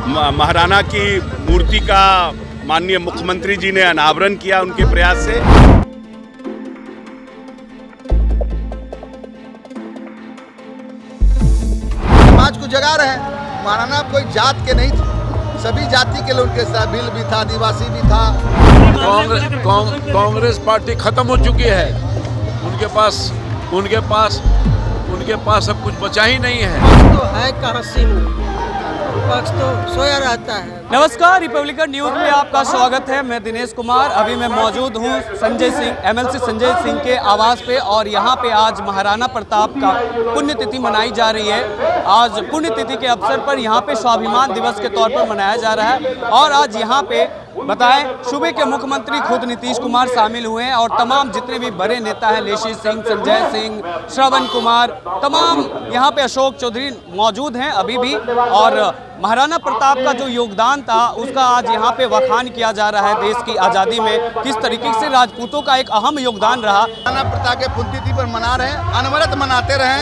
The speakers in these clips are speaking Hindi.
महाराणा की मूर्ति का माननीय मुख्यमंत्री जी ने अनावरण किया उनके प्रयास से। समाज को जगा रहे हैं। महाराणा कोई जात के नहीं थे, सभी जाति के लोग, उनके साथ भील भी था, आदिवासी भी था। कांग्रेस पार्टी खत्म हो चुकी है। उनके पास अब कुछ बचा ही नहीं है। तो है कहाँ सिंह, विपक्ष तो सोया रहता है। नमस्कार, रिपब्लिकन न्यूज में आपका स्वागत है। मैं दिनेश कुमार अभी मैं मौजूद हूँ संजय सिंह एमएलसी संजय सिंह के आवास पे, और यहाँ पे आज महाराणा प्रताप का पुण्यतिथि मनाई जा रही है। आज पुण्यतिथि के अवसर पर यहाँ पे स्वाभिमान दिवस के तौर पर मनाया जा रहा है। और आज यहाँ पे बताएं, सूबे के मुख्यमंत्री खुद नीतीश कुमार शामिल हुए हैं और तमाम जितने भी बड़े नेता हैं, लेशी सिंह, संजय सिंह, श्रवण कुमार, तमाम यहाँ पे अशोक चौधरी मौजूद हैं अभी भी। और महाराणा प्रताप का जो योगदान था उसका आज यहाँ पे वखान किया जा रहा है। देश की आज़ादी में किस तरीके से राजपूतों का एक अहम योगदान रहा। महाराणा प्रताप के पुण्यतिथि पर मना रहे हैं, अनवरत मनाते रहे।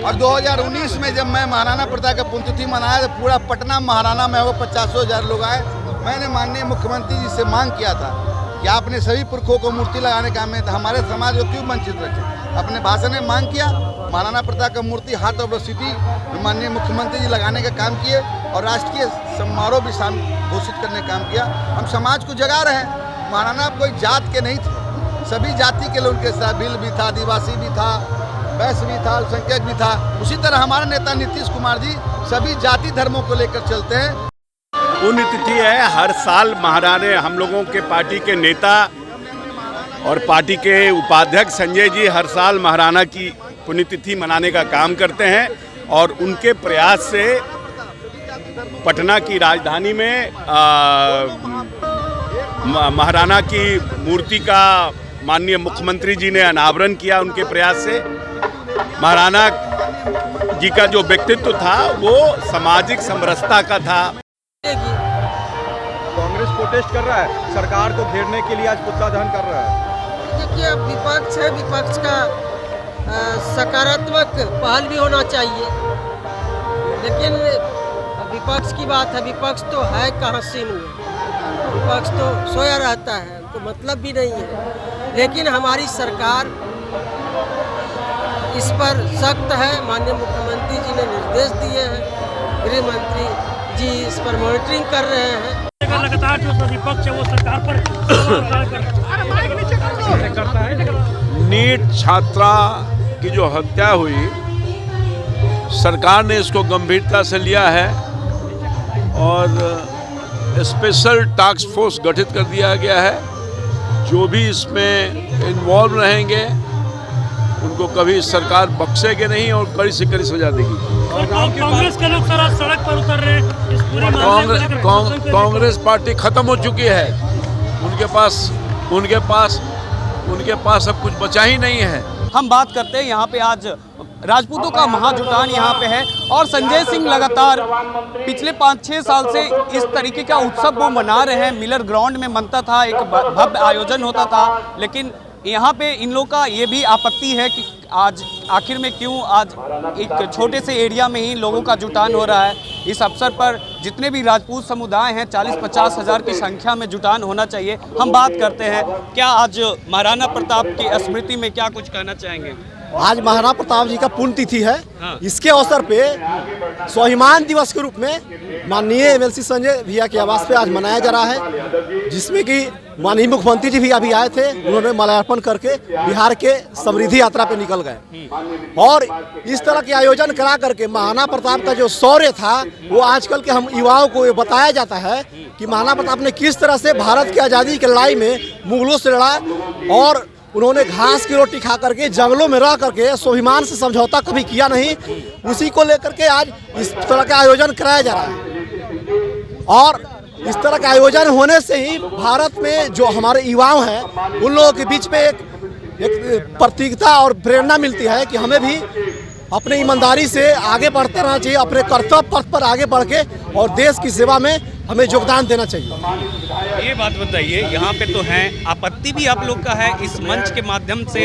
और 2019 में जब मैं महाराणा प्रताप का पुण्यतिथि मनाया तो पूरा पटना महाराणा में वो 50,000 लोग आए। मैंने माननीय मुख्यमंत्री जी से मांग किया था कि आपने सभी पुरखों को मूर्ति लगाने का में हमारे समाज को क्यों वंचित रखे। अपने भाषण में मांग किया, महाराणा प्रताप का मूर्ति हार्ट ऑफ द सिटी माननीय मुख्यमंत्री जी लगाने का काम किए और राष्ट्रीय समारोह भी घोषित करने का काम किया। हम समाज को जगा रहे हैं। महाराणा कोई जात के नहीं थे, सभी जाति के लोग, उनके साथ भील भी था, आदिवासी भी था, वैश्य भी था, अल्पसंख्यक भी था। उसी तरह हमारे नेता नीतीश कुमार जी सभी जाति धर्मों को लेकर चलते हैं। पुण्यतिथि है, हर साल महाराणा, हम लोगों के पार्टी के नेता और पार्टी के उपाध्यक्ष संजय जी हर साल महाराणा की पुण्यतिथि मनाने का काम करते हैं। और उनके प्रयास से पटना की राजधानी में महाराणा की मूर्ति का माननीय मुख्यमंत्री जी ने अनावरण किया उनके प्रयास से। महाराणा जी का जो व्यक्तित्व था वो सामाजिक समरसता का था। कांग्रेस प्रोटेस्ट कर रहा है, सरकार को घेरने के लिए आज पुतला दहन कर रहा है। देखिए, अब विपक्ष है, विपक्ष का सकारात्मक पहल भी होना चाहिए। लेकिन विपक्ष की बात है, विपक्ष तो है कहाँ सिंह, विपक्ष तो सोया रहता है, तो मतलब भी नहीं है। लेकिन हमारी सरकार इस पर सख्त है। माननीय मुख्यमंत्री जी ने निर्देश दिए हैं, गृह मंत्री जी इस पर मॉनिटरिंग कर रहे हैं। लगातार जो विपक्ष है वो सरकार पर करता है। नीट छात्रा की जो हत्या हुई, सरकार ने इसको गंभीरता से लिया है और स्पेशल टास्क फोर्स गठित कर दिया गया है। जो भी इसमें इन्वॉल्व रहेंगे उनको कभी सरकार बख्शेगी नहीं और कड़ी से कड़ी सजा देगी। कांग्रेस के लोग सड़क पर उतर रहे हैं इस पूरे कांग्रेस पार्टी खत्म हो चुकी है। उनके पास अब कुछ बचा ही नहीं है। हम बात करते हैं यहाँ पे आज राजपूतों का महाजुटान यहाँ पे है। और संजय सिंह लगातार पिछले 5-6 साल से इस तरीके का उत्सव वो मना रहे हैं। मिलर ग्राउंड में बनता था, एक भव्य आयोजन होता था। लेकिन यहाँ पे इन लोगों का ये भी आपत्ति है कि आज आखिर में क्यों आज एक छोटे से एरिया में ही लोगों का जुटान हो रहा है। इस अवसर पर जितने भी राजपूत समुदाय हैं 40-50 हज़ार की संख्या में जुटान होना चाहिए। हम बात करते हैं, क्या आज महाराणा प्रताप की स्मृति में क्या कुछ कहना चाहेंगे? आज महाराणा प्रताप जी का पुण्यतिथि है। हाँ। इसके अवसर पे स्वाभिमान दिवस के रूप में माननीय एमएलसी संजय भैया के आवास पे आज मनाया जा रहा है, जिसमें कि माननीय मुख्यमंत्री जी भी अभी आए थे। उन्होंने माल्यार्पण करके बिहार के समृद्धि यात्रा पे निकल गए। और इस तरह के आयोजन करा करके महाराणा प्रताप का जो शौर्य था वो आजकल के हम युवाओं को ये बताया जाता है कि महाराणा प्रताप ने किस तरह से भारत की आज़ादी की लड़ाई में मुगलों से लड़ा और उन्होंने घास की रोटी खा करके जंगलों में रह करके स्वाभिमान से समझौता कभी किया नहीं। उसी को लेकर के आज इस तरह का आयोजन कराया जा रहा है। और इस तरह का आयोजन होने से ही भारत में जो हमारे युवाओं हैं उन लोगों के बीच में एक प्रतीकता और प्रेरणा मिलती है कि हमें भी अपने ईमानदारी से आगे बढ़ते रहना चाहिए, अपने कर्तव्य पथ पर आगे बढ़ के और देश की सेवा में हमें योगदान देना चाहिए। ये बात बताइए, यहाँ पे तो हैं, आपत्ति भी आप लोग का है इस मंच के माध्यम से,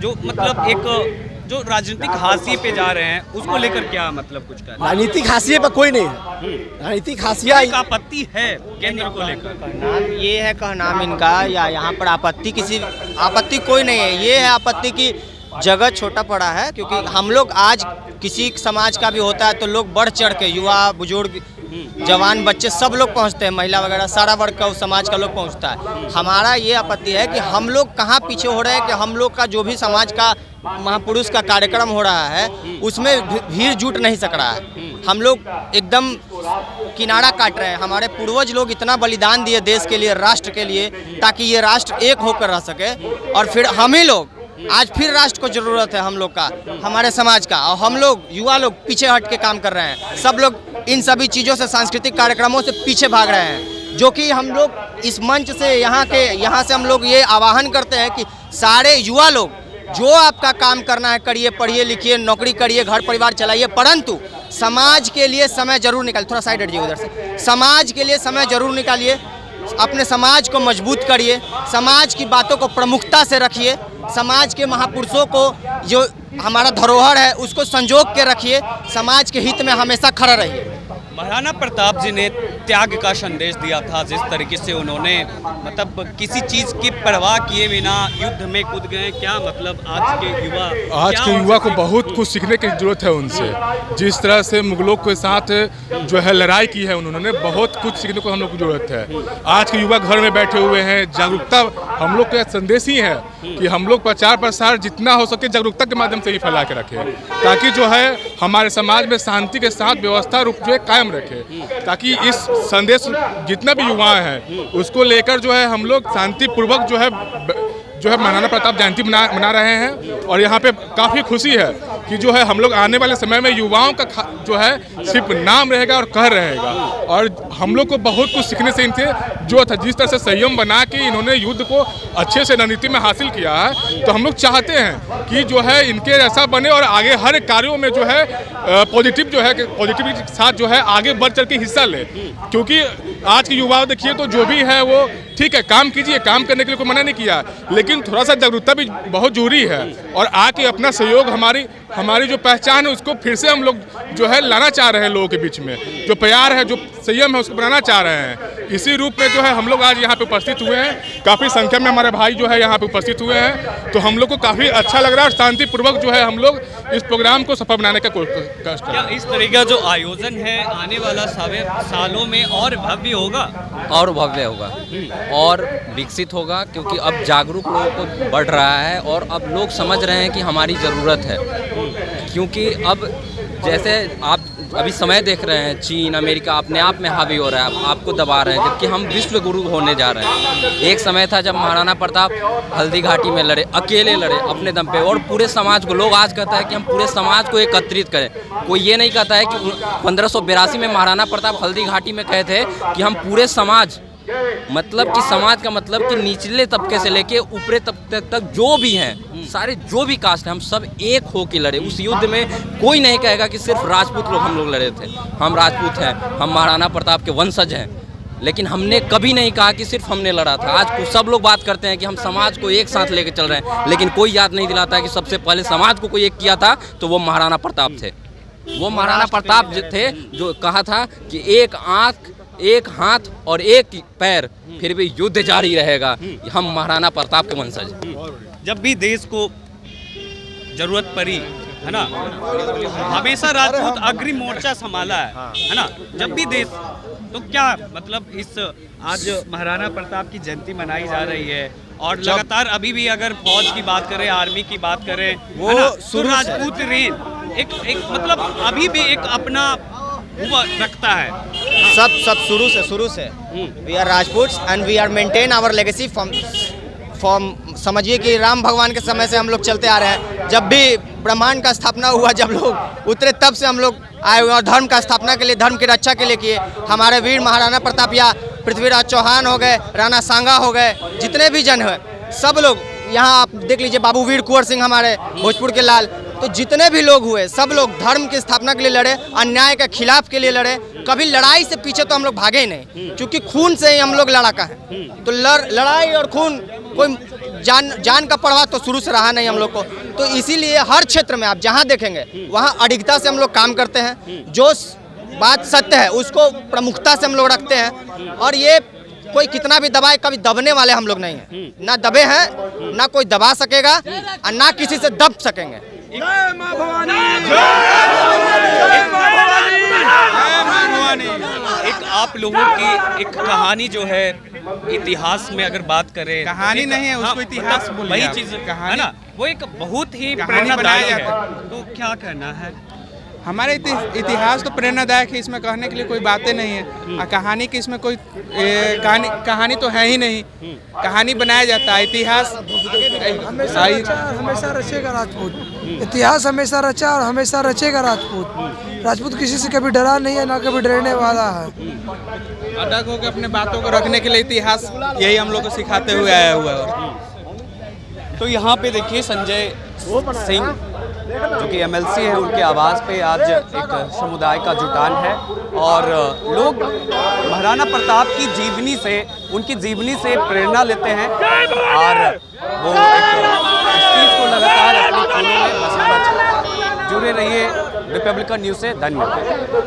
जो मतलब एक जो राजनीतिक हाशिए पे जा रहे हैं उसको लेकर क्या मतलब कुछ कहना है? राजनीतिक हाशिए पर कोई नहीं है। राजनीतिक हाशिया एक आपत्ति है केंद्र को लेकर? नाम ये है कहनाम इनका, या यहाँ पर आपत्ति कोई नहीं है। ये है आपत्ति की जगह छोटा पड़ा है, क्योंकि हम लोग आज किसी समाज का भी होता है तो लोग बढ़ चढ़ के, युवा बुजुर्ग जवान बच्चे सब लोग पहुंचते हैं, महिला वगैरह सारा वर्ग का उस समाज का लोग पहुंचता है। हमारा ये आपत्ति है कि हम लोग कहाँ पीछे हो रहे हैं कि हम लोग का जो भी समाज का महापुरुष का कार्यक्रम हो रहा है उसमें भीड़ जुट नहीं सक रहा है। हम लोग एकदम किनारा काट रहे हैं। हमारे पूर्वज लोग इतना बलिदान दिए देश के लिए, राष्ट्र के लिए, ताकि ये राष्ट्र एक होकर रह सके, और फिर हम ही लोग आज फिर राष्ट्र को जरूरत है हम लोग का, हमारे समाज का, और हम लोग युवा लोग पीछे हट के काम कर रहे हैं। सब लोग इन सभी चीज़ों से, सांस्कृतिक कार्यक्रमों से पीछे भाग रहे हैं, जो कि हम लोग इस मंच से यहाँ से हम लोग ये आह्वान करते हैं कि सारे युवा लोग जो आपका काम करना है करिए, पढ़िए लिखिए, नौकरी करिए, घर परिवार चलाइए, परंतु समाज के लिए समय जरूर निकालिए। थोड़ा साइड हटिए उधर से। समाज के लिए समय जरूर निकालिए, अपने समाज को मजबूत करिए, समाज की बातों को प्रमुखता से रखिए, समाज के महापुरुषों को जो हमारा धरोहर है उसको संजोग के रखिए, समाज के हित में हमेशा खड़ा रहिए। महाराणा प्रताप जी ने त्याग का संदेश दिया था। जिस तरीके से उन्होंने मतलब किसी चीज़ की परवाह किए बिना युद्ध में कूद गए, क्या मतलब आज के युवा को बहुत कुछ सीखने की जरूरत है उनसे। जिस तरह से मुगलों के साथ जो है लड़ाई की है उन्होंने, बहुत कुछ सीखने को हम लोग को जरूरत है। आज के युवा घर में बैठे हुए हैं, जागरूकता हम लोग का संदेश ही है कि हम लोग प्रचार प्रसार जितना हो सके जागरूकता के माध्यम से ही फैला के रखें, ताकि जो है हमारे समाज में शांति के साथ व्यवस्था रूप जो है कायम रखे, ताकि इस संदेश जितना भी युवा हैं उसको लेकर जो है हम लोग शांतिपूर्वक जो है महाराणा प्रताप जयंती मना रहे हैं। और यहाँ पे काफ़ी खुशी है कि जो है हम लोग आने वाले समय में युवाओं का जो है सिर्फ नाम रहेगा और कह रहेगा, और हम लोग को बहुत कुछ सीखने से इनसे जो था, जिस तरह से संयम बना के इन्होंने युद्ध को अच्छे से रणनीति में हासिल किया है, तो हम लोग चाहते हैं कि जो है इनके ऐसा बने और आगे हर कार्यों में जो है पॉजिटिव के साथ जो है आगे बढ़ चढ़ के हिस्सा ले। क्योंकि आज के युवा देखिए तो जो भी है वो ठीक है, काम कीजिए, काम करने के लिए कोई मना नहीं किया, लेकिन थोड़ा सा जागरूकता भी बहुत जरूरी है, और आके अपना सहयोग हमारी जो पहचान है उसको फिर से हम लोग जो है लाना चाह रहे हैं लोगों के बीच में। जो प्यार है, जो संयम है, उसको बनाना चाह रहे हैं। इसी रूप में जो है हम लोग आज यहाँ पे उपस्थित हुए हैं। काफ़ी संख्या में हमारे भाई जो है यहाँ पे उपस्थित हुए हैं, तो हम लोग को काफ़ी अच्छा लग रहा है और शांतिपूर्वक जो है हम लोग इस प्रोग्राम को सफल बनाने का कोशिश कर रहे हैं। इस तरह का जो आयोजन है आने वाला सालों में और भव्य होगा, और भव्य होगा और विकसित होगा, क्योंकि अब जागरूक लोगों को बढ़ रहा है और अब लोग समझ रहे हैं कि हमारी ज़रूरत है। क्योंकि अब जैसे आप अभी समय देख रहे हैं, चीन अमेरिका अपने आप में हावी हो रहा है, आपको दबा रहे हैं, जबकि हम विश्व गुरु होने जा रहे हैं। एक समय था जब महाराणा प्रताप हल्दी घाटी में लड़े, अकेले लड़े अपने दम पे, और पूरे समाज को, लोग आज कहता है कि हम पूरे समाज को एकत्रित करें। कोई ये नहीं कहता है कि 1582 में महाराणा प्रताप हल्दी घाटी में कहे थे कि हम पूरे समाज, मतलब कि समाज का मतलब कि निचले तबके से लेके ऊपरी तबके तक जो भी हैं, सारे जो भी कास्ट हैं, हम सब एक हो के लड़े। उस युद्ध में कोई नहीं कहेगा कि सिर्फ राजपूत लोग हम लोग लड़े थे। हम राजपूत हैं, हम महाराणा प्रताप के वंशज हैं, लेकिन हमने कभी नहीं कहा कि सिर्फ हमने लड़ा था। आज सब लोग बात करते हैं कि हम समाज को एक साथ लेकर चल रहे हैं, लेकिन कोई याद नहीं दिलाता है कि सबसे पहले समाज को कोई एक किया था तो वो महाराणा प्रताप थे। वो महाराणा प्रताप थे जो कहा था कि एक आँख, एक हाथ और एक पैर, फिर भी युद्ध जारी रहेगा। हम महाराणा प्रताप के वंशज। जब भी देश को जरूरत पड़ी है ना, हमेशा राजपूत अग्रिम मोर्चा संभाला है ना, जब भी देश, तो क्या मतलब इस आज महाराणा प्रताप की जयंती मनाई जा रही है और लगातार अभी भी अगर फौज की बात करें, आर्मी की बात करें, वो तो राजपूत रेन एक मतलब अभी भी एक अपना वो रखता है। सब शुरू से we are Rajputs and we are maintain our legacy from समझिए कि राम भगवान के समय से हम लोग चलते आ रहे हैं। जब भी ब्रह्मांड का स्थापना हुआ, जब लोग उतरे तब से हम लोग आए हुए, और धर्म का स्थापना के लिए, धर्म की रक्षा के लिए किए। हमारे वीर महाराणा प्रताप या पृथ्वीराज चौहान हो गए, राणा सांगा हो गए, जितने भी जन हैं सब लोग यहाँ आप देख लीजिए, बाबू वीर कुंवर सिंह हमारे भोजपुर के लाल, तो जितने भी लोग हुए सब लोग धर्म की स्थापना के लिए लड़े, अन्याय के खिलाफ के लिए लड़े। कभी लड़ाई से पीछे तो हम लोग भागे ही नहीं, क्योंकि खून से ही हम लोग लड़ाका है। तो लड़ाई और खून कोई जान का परवाह तो शुरू से रहा नहीं हम लोग को। तो इसीलिए हर क्षेत्र में आप जहाँ देखेंगे वहाँ अडिगता से हम लोग काम करते हैं। जो बात सत्य है उसको प्रमुखता से हम लोग रखते हैं, और ये कोई कितना भी दबाए कभी दबने वाले हम लोग नहीं हैं। ना दबे हैं, ना कोई दबा सकेगा, और ना किसी से दब सकेंगे। एक आप लोगों की एक कहानी जो है इतिहास में अगर बात करें, कहानी नहीं है, उसको इतिहास बोलिए। वही चीज है ना, वो एक बहुत ही प्रेरणादायक है। तो क्या कहना है? हमारे इतिहास तो प्रेरणादायक है, इसमें कहने के लिए कोई बातें नहीं है। कहानी की इसमें कोई कहानी तो है ही नहीं, कहानी बनाया जाता है। इतिहास हमेशा रचेगा राजपूत, इतिहास हमेशा रचा और हमेशा रचेगा राजपूत। राजपूत किसी से कभी डरा नहीं है, ना कभी डरने वाला है। अलग होकर अपने बातों को रखने के लिए इतिहास यही हम लोग को सिखाते हुए आया हुआ है। तो यहाँ पे देखिए संजय सिंह जो कि एमएलसी है, उनके आवास पे आज एक समुदाय का जुटान है, और लोग महाराणा प्रताप की जीवनी से, उनकी जीवनी से प्रेरणा लेते हैं, और वो इस चीज़ को लगातार अपनी खूनों में बसाना चाहते हैं। जुड़े रहिए रिपब्लिकन न्यूज़ से। धन्यवाद।